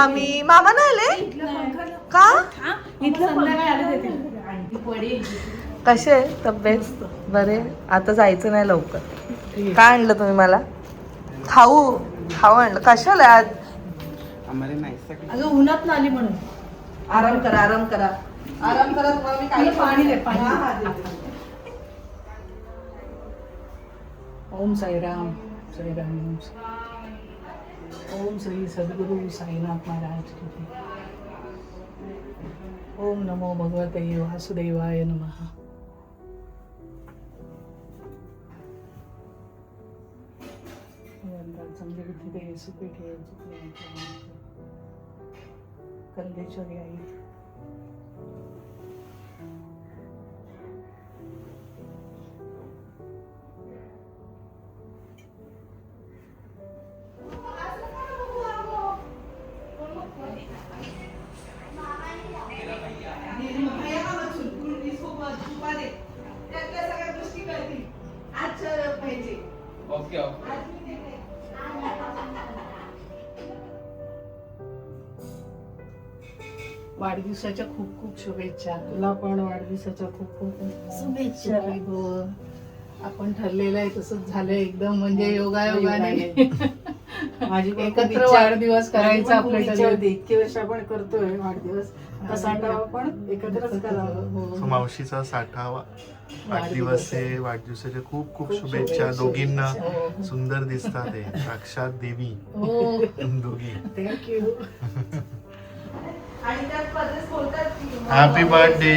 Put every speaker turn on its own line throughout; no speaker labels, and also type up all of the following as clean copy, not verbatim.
मामी मामा नाही आले का? कसे आहे तब्येत? बरे. आता जायचं नाही लवकर. काय आणलं तुम्ही मला? खाऊ खाऊ आणलं. कशाला आज?
अगं उन्हात आली म्हणून.
आराम करा आराम करा आराम करा. तुम्हाला मी काही
पाणी दे, पाणी दे.
हा, हा, दे.
ओम साईराम साईराम ओम श्री सद्गुरु साईनाथ महाराज की. ओम नमो भगवते वासुदेवाय नमः. समजे सुपीठे कंदेश्वरी आई. वाढदिवसाच्या खूप खूप शुभेच्छा. तुला पण वाढदिवसाच्या खूप खूप शुभेच्छा. आपण ठरलेलं आहे तसंच झालं एकदम. म्हणजे योगायोगाने
माझी
एकत्र वाढदिवस करायचा आपल्या.
इतके वर्ष आपण करतोय वाढदिवस, तसा पण एकत्रच करावं.
मावशीचा 60वा वाढदिवस आहे. वाढदिवसाच्या खूप खूप शुभेच्छा. दोघींना सुंदर दिसतात ते, साक्षात देवी दोघी.
Thank you.
Happy birthday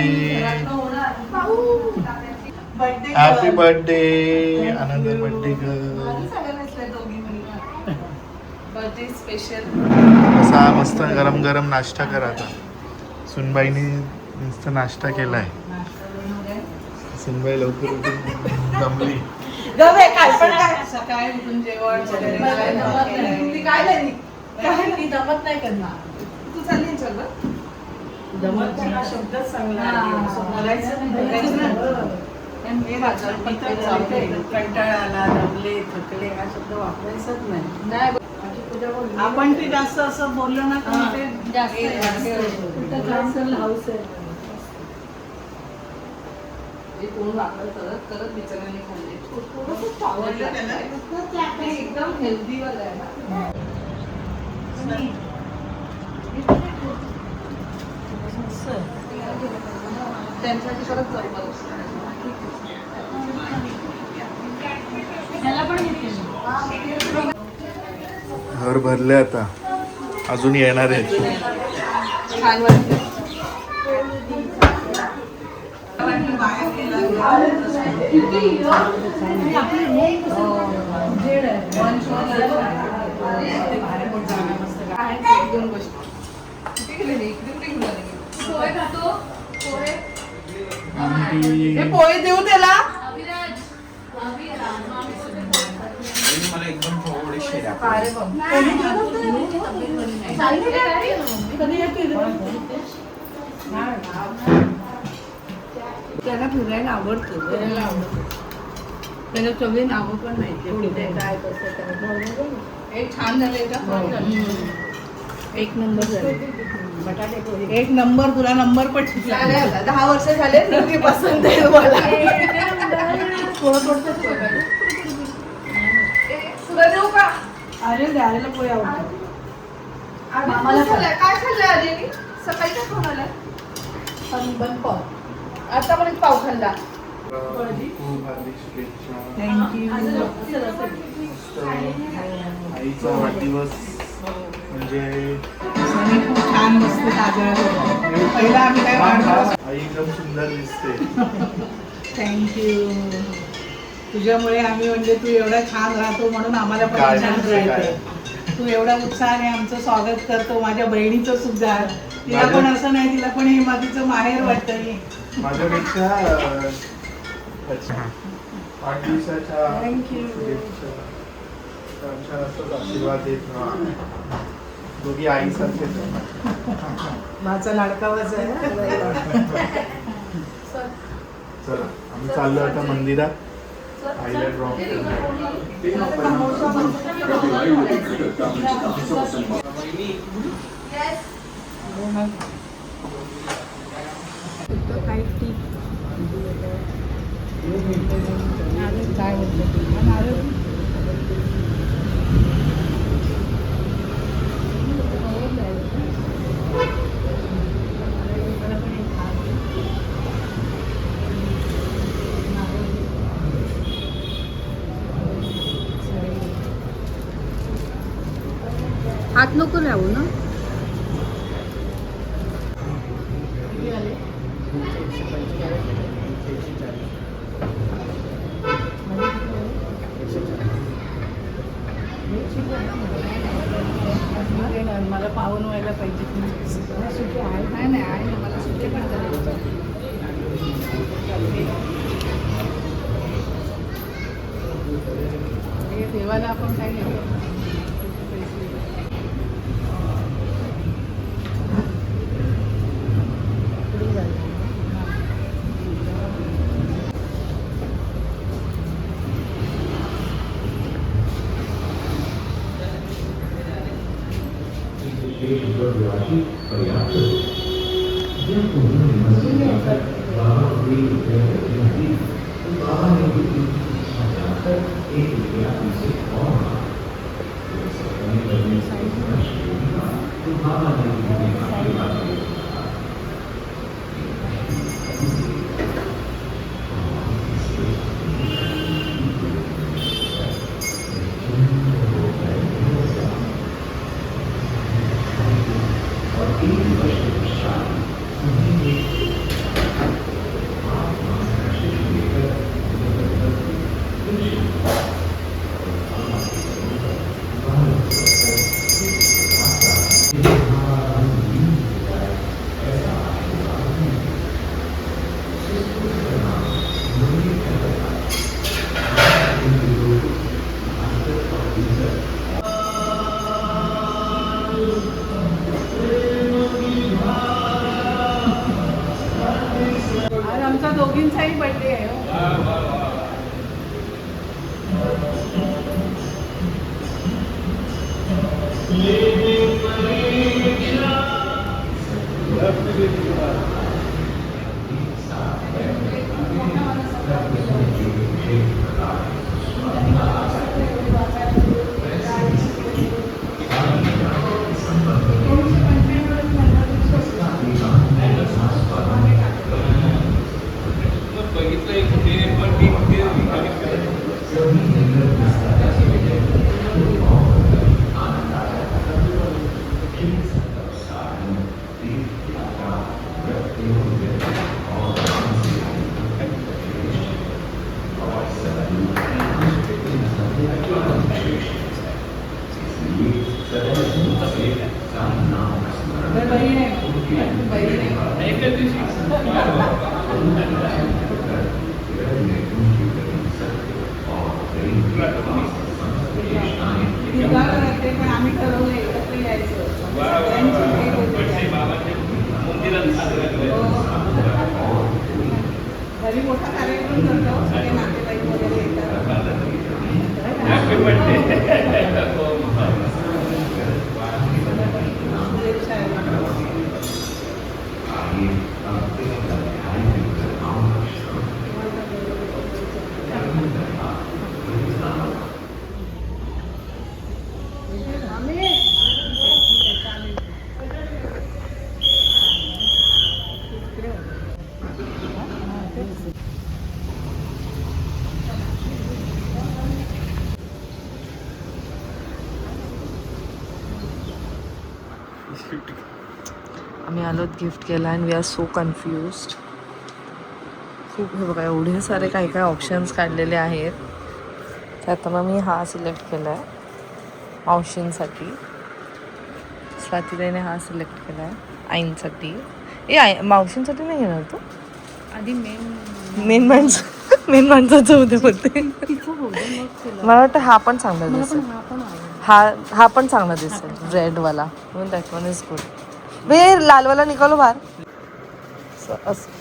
happy birthday Anand. Birthday
birthday special.
असा मस्त गरम गरम नाश्ता करा. आता सुनबाईनी नुसतं नाश्ता केलाय. सुनबाई लवकर उठून जमली.
काय पण काय
सकाळी उठून जेवण
काय
दमत नाही करणार.
तू चालली चल.
जमत नाही हा शब्दच चांगला कंटाळा आला, दमले, थकले हा शब्द वापरायचाच नाही. आपण ते जास्त असं बोललो ना तर ते
करत बिचाराने खाल्ले. थोडंसं आवडलं त्याला. एकदम हेल्दी वाला आहे ना. त्यांच्यासाठी परत
घर भरले आता, अजून येणार आहेत.
छान वाटतं. दोन गोष्टी पोहे देऊ त्याला.
मला एकदम थोडीशी
त्याला फिरायला आवडतं. त्याला सगळे नावं पण माहिती काय कसं.
एक छान झाले का?
एक नंबर झाले. बटाटे पोहे
एक नंबर. तुला नंबर पण शिकला.
10 वर्ष झाले. मुलगी पसंत आहे तुम्हाला. तुला देऊ का?
अरे द्यायला पोहे आवडतो.
काय खाल्लंय आधी? सकाळी काय खाऊन आलाय?
बन पाव.
आता पण एक पाव खाल्ला.
आईचा वाढदिवस म्हणजे
खूप छान मस्त ताजं. पहिला आम्ही काय वाढदिवस.
आई एकदम सुंदर दिसते.
थँक्यू. तुझ्यामुळे आम्ही म्हणजे तू एवढा छान राहतो म्हणून आम्हाला पण
काय
छान
म्हणजे काय?
राहतं. तू एवढा उत्साहाने आमचं स्वागत करतो. माझ्या बहिणीचं सुद्धा. तिला पण असं नाही, तिला पण हे माझं माहेर वाटतं.
माझ्यापेक्षा वाढदिवसाच्या आशीर्वाद देत दोघी आईसारखेच.
माझा लाडकावाच आहे.
चला आम्ही चाललो आता मंदिरात. आईला ड्रॉप
काय बोलतो
हात नको लावू ना.
मला पावन व्हायला पाहिजे.
नाही नाही आहे ना, मला सुट्टे पण करायचे.
देवाला आपण काय घेतो. आज आमचा दोघींचाही बर्थडे आहे. पण आम्ही ठरवलं एकत्र यायचं. घरी मोठा कार्यक्रम करतो, सगळे नातेवाईक वगैरे येतात.
आम्ही आलोत गिफ्ट केला and we are so confused. खूप हे बघा एवढे सारे काही काही ऑप्शन्स काढलेले आहेत. त्यातनं मी हा सिलेक्ट केला आहे मावशींसाठी. स्वातीताईने हा सिलेक्ट केला आहे आईंसाठी. मावशींसाठी नाही घेणार तू?
आधी
मेन माणसाचं उद्या बोलते. मला वाटतं हा पण चांगला दिसेल. हा पण चांगला दिसेल रेडवाला. That one is good. वे लालवाला निकालो बाहेर.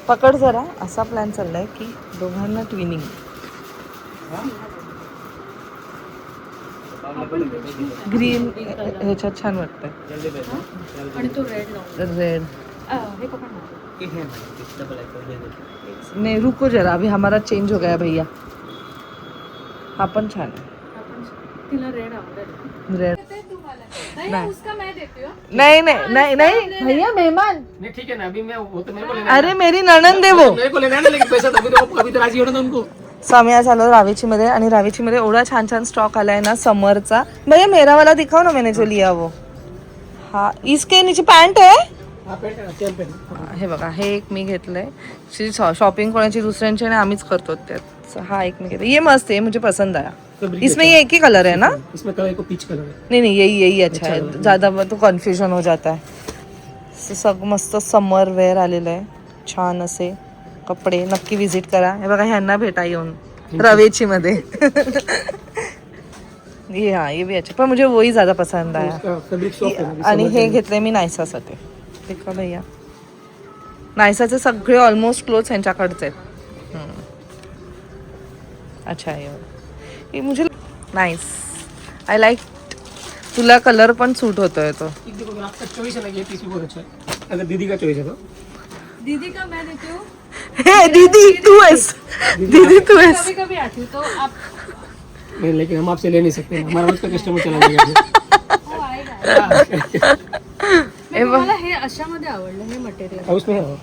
पकड जरा. असा प्लॅन चाललाय की दोघांना ट्विनिंग. ग्रीन ह्याच्यात छान वाटतंय.
आणि तो रेड लावून
रेड
हे पकड ना.
नहीं रुको जरा, अभी हमारा चेंज हो गया भैया. हा पण छान आहे.
आपण तिला रेड आवडेल.
रेड
नाही उसका मैं देती हूँ.
नहीं नहीं नहीं नहीं भैया मेहमान.
नहीं ठीक है ना, अभी मैं वो तो मेरे को लेना
अरे मेरी नणंद है वो.
मेरे को लेना है ना, लेकिन पैसा अभी तो राजी होना था उनको.
सो आम्ही आज आलो रावेची मध्ये आणि रावेची मध्ये एवढा छान छान स्टॉक आलाय ना समरचा. भैया मेरा वाला दिखाओ ना, मैंने जो लिया वो. हा इसके नीचे पॅन्ट है.
हाँ पेंट है, सेम पेंट.
हे बघा, हे एक मी घेतलंय. शॉपिंग कोणाची दुसऱ्यांची आणि आम्हीच करतो त्यात. हा एक मी घेतला, ये मस्त है, मुझे पसंद आया. इसमें ये एक ही कलर है ना.
इसमें कलर को पीच कलर है.
नहीं नहीं यही अच्छा है, ज़्यादा तो कन्फ्युजन हो जाता है. सग मस्त समर वेअर आलेलं आहे. छान असे कपडे, नक्की विजिट करा. हे बघा, ह्यांना भेटा येऊन रवेची मध्ये. ये हाँ ये भी अच्छा, पण मुझे वही ज़्यादा पसंद आया.
इसका फैब्रिक सॉफ्ट है ना.
आणि हे घेतले मी नायसासाठी. देखा भैया, नायसाचे सगळे ऑलमोस्ट क्लोथ्स ह्यांच्याकडचे आहेत. अच्छा ये मुझे नाइस, आई लाइक. तुला कलर पण सूट होतोय तो.
एक देखो, अगर आपका चॉइस है ना, ये पीस भी बहुत अच्छा है. अगर दीदी का चॉइस है तो
दीदी का मैं देती हूँ.
हे दीदी तू आहेस, दीदी तू आहेस.
कभी कभी आती हूँ तो आप
नहीं, लेकिन हम आपसे ले नहीं सकते. हमारा रोज का कस्टमर चला जाएगा.
हो आएगा.
हे बघ,
मला हे अशामध्ये आवडलं हे मटेरियल.
और उसमें है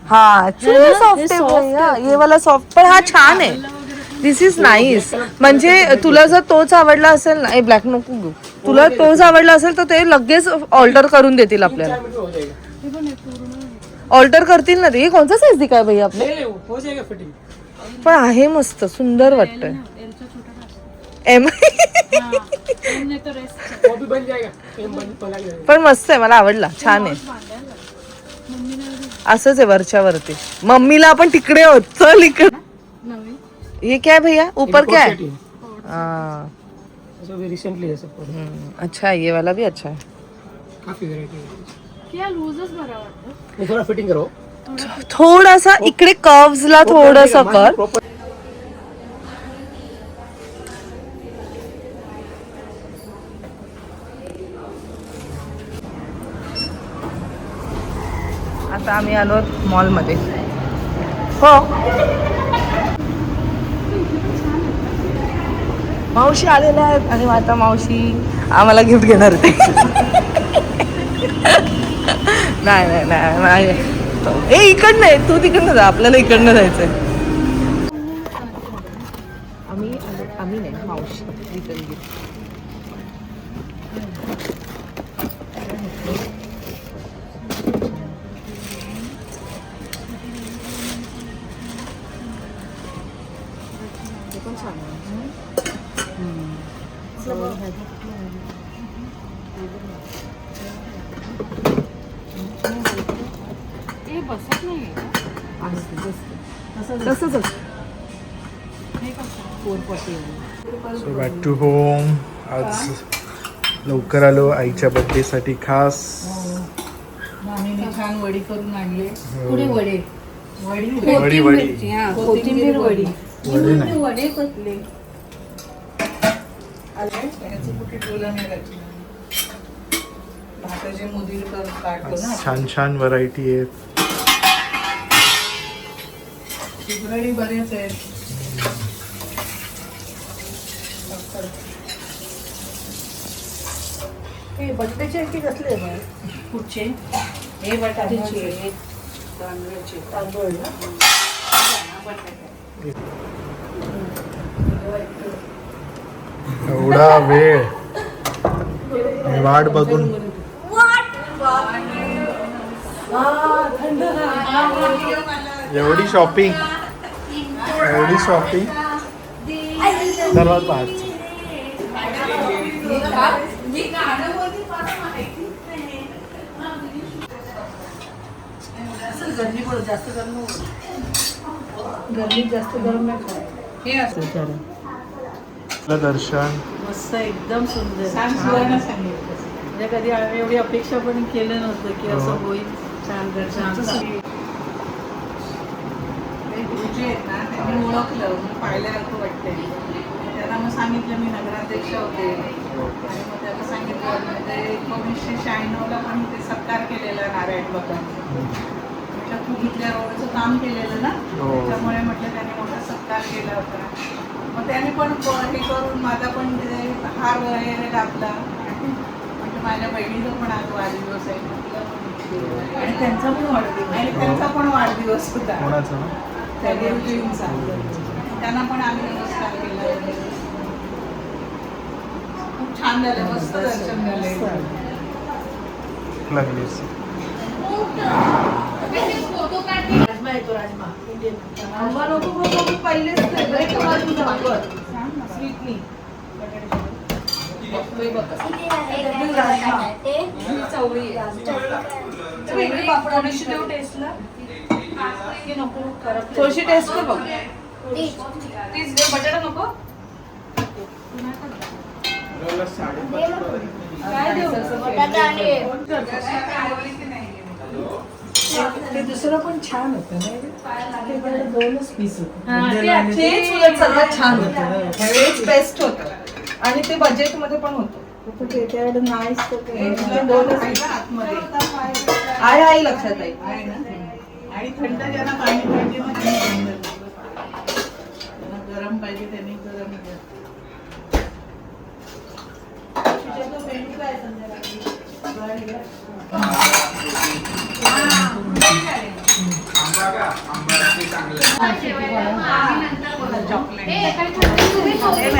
हा सॉफ्ट आहे भैया, ये वाला सॉफ्ट, पण हा छान आहे. दिस इज नाईस. म्हणजे तुला जर तोच आवडला असेल ना, ब्लॅक नको घेऊ. तुला तोच आवडला असेल तर ते लगेच ऑल्टर करून देतील आपल्याला.
4 मिनट में हो जाएगा.
हे पण हे पूर्ण
ऑल्टर करतील ना ते. हे कोणता साईज दिखाय भैया आपले.
ले ले, वो हो जाएगा फिटिंग.
पण आहे मस्त, सुंदर वाटतंय.
एलचा छोटा
एम
एम नाही तर रेस्ट
वो भी बन जाएगा. सेम बन जाएगा.
पण मस्त आहे, मला आवडला, छान आहे.
बांधायला मम्मीने
असंच आहे वरच्या वरती. मम्मीला आपण तिकडे होत, चल इकडे.
नवीन
ये क्या है भैया, ऊपर क्या है.
सेट ही है.
हाँ,
ऐसा भी रिसेंटली है सब.
अच्छा है, ये वाला भी अच्छा है.
काफी वैरायटी है.
क्या लूजच बरा वाटतं.
ये थोड़ा फिटिंग करो.
थोडासा इकडे कर्व्स ला थोडस कर.
प्रॉपर.
आता आम्ही आलो मॉल मध्ये. हो, मावशी आलेल्या आहेत आणि आता मावशी आम्हाला गिफ्ट घेणार होते. नाही नाही नाही नाही, ए इकडनं आहे, तू तिकडनं जा, आपल्याला इकडनं जायचंय. आम्ही नाही, मावशी रिटर्न गिफ्ट.
हे बसत नाही.
तसंच
सो बॅक टू होम. आज लवकर आलो आईच्या बर्थडे साठी खास.
मामीने छान वडी करून आणले.
पुढे वडे.
वडी वडी
कोथिंबीर वडी.
वडी नाही,
वडे कसले.
याची कुठे ठेवलं नाही त्याची. भाताचे मुदीर काढतो ना.
छान छान व्हरायटी आहेत.
शिवराडी बरेच आहेत.
बटाट्याचे की कसले
कुठचे हे बटाट्याचे
तांदूळ ना.
एवढा वेळ मी वाट बघून. एवढी शॉपिंग सर्वात बाहेरचं.
गरमीत जास्त गरम नाही खात. हे असं
दर्शन
मस्त एकदम सुंदर.
छान सुद्धा सांगितलं.
म्हणजे कधी आम्ही एवढी अपेक्षा पण केलं नव्हतं की असं होईल. छान दर्शन.
ते गुरुजी आहेत ना, त्यांनी ओळखलं, मग पाहिल्यासारखं वाटतंय. त्यांना त्यांना मग सांगितलं मी नगराध्यक्ष होते आणि मग त्यांना सांगितलं म्हणजे 1996ला पण ते सत्कार केलेला नारायण लोकांनी म्हटलं खूप इथल्या रोडचं काम केलेलं ना त्याच्यामुळे म्हटलं त्यांनी मोठा सत्कार केला होता. मग त्याने पण हे करून माझा पण ते हार वगैरे घातला म्हणजे माझ्या बहिणीचा पण आज वाढदिवस आहे आणि त्यांचा पण वाढदिवस होता.
कोणाचं ना?
त्या देवजींचा त्यांना पण आम्ही नमस्कार केला. खूप छान झालं, मस्त दर्शन झाले.
लागलीस
थोडीशी टेस्ट कर बघ. तीच दे, बटाटा नको. काय देऊ?
ते दुसरं पण छान होतं नाही ते 2च पीस
तेच उलट सगळ्यात छान होतं, तेच बेस्ट होतं आणि ते बजेट मध्ये पण होतं.
त्याच्याकडे नाहीच तर
हे दोनच आहे ना आतमध्ये
आहे लक्षात आहे.
आहे ना. आणि थंड ज्यांना पाणी पाहिजे मग त्यांनी थंड, ज्यांना गरम पाहिजे त्यांनी गरम घ्या.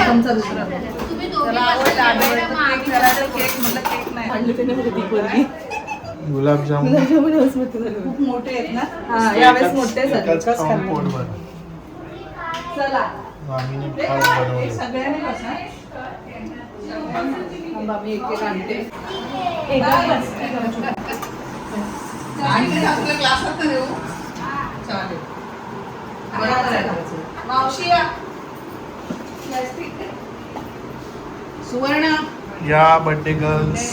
आमचा दुसरा
गुलाबजामुन
खूप मोठे आहेत ना.
यावेळेस मोठे झाले.
एकाच खाऊन पोट भरलं.
चला
मामीने
हे
खास बनवले.
सगळ्यांनी बसा.
मी एक आणते.
आणि आपल्या क्लासात तर येऊ. चालेल. मावशी या. सुवर्ण
या बर्थडे गर्ल्स.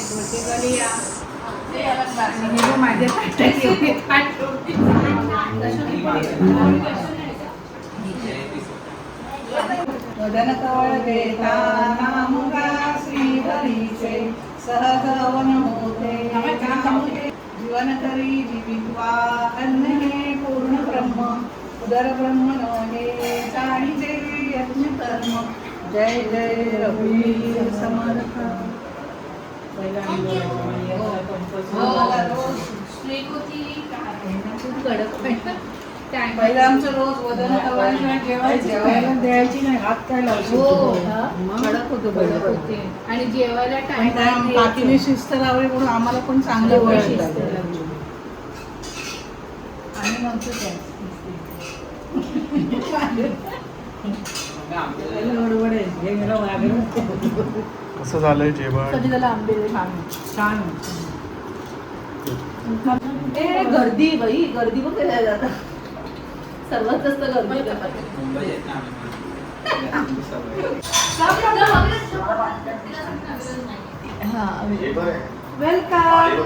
वदन कवळ देता नामुगा श्रीहरीचे सहगवन होते जीवन करी जीवित्वा अन्न हे पूर्ण ब्रह्म उदर ब्रह्म हे जाणीचे यज्ञ कर्म. जय जय रघुवीर समर्थ. पहिला आमचं रोज वदन कवळ जेवायला
द्यायची नाही, हात काय लावतो
कडक होतो कडक होते.
आणि जेवायला
पण त्या काकीने शिस्त लावली म्हणून आम्हाला पण चांगलं वळण आणि नंतर काय
गडबड आहे हे मला वागलं
कसं झालंय जेवण?
कधी त्याला आंबे छान
गर्दी बाई, गर्दी पण केल्या जातात. सर्वात जास्त गर्दी
वेलकम.